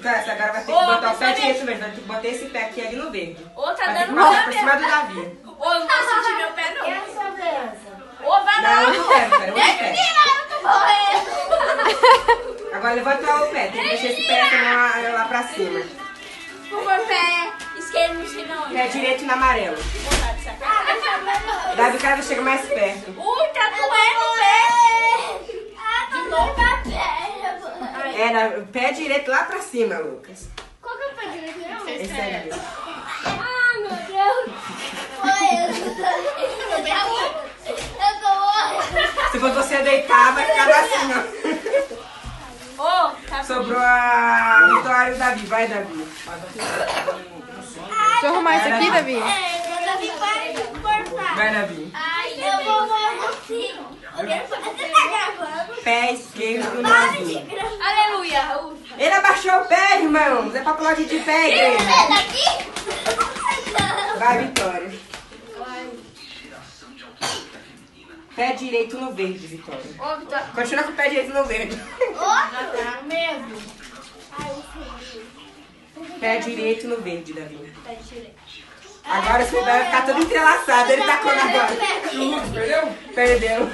Essa agora vai ter que botar o pé direito mesmo. Vai ter que botar esse pé aqui ali no verde. Ô, tá Vai ter que dando passar mal por cima do Davi. Ô, eu não vou sentir meu pé, não. E essa vez? Ô, vai Não, lá. onde o pé, cara? Onde o pé? Eu tô morrendo. Agora levanta o pé. Tem que deixar esse pé lá pra cima. O meu pé esquerdo não sei não. Pé direito no amarelo. Vontade de sacar. Davi, cada vez chega mais perto. Ui, tá doendo o pé. De novo a perna. Era o pé direito lá pra cima, Lucas. Qual que é o pé direito? Não. Esse aí. Ah, meu Deus. Eu tô morrendo. Se for você deitar, vai ficar assim, ó. Ô, tá Sobrou a Vitória e o Davi. Vai, Davi. Deixa eu arrumar isso aqui, Davi. Davi, para de cortar. Vai, Davi. Ai, eu vou morrer assim. Você tá gravando? Pé esquerdo no Para Davi. de gravar. Aleluia. Ufa. Ele abaixou o pé, irmãos. É pra pular de pé, igreja. Sai daqui. Vai, Vitória. Pé direito no verde, Vitória. Ô, Vitória. Continua com o pé direito no verde. Tá mesmo. Ai, Pé direito no verde, Davi. Tá direito. Agora você vai ficar todo entrelaçado. Ele tá com agora. Perdeu? Perdeu.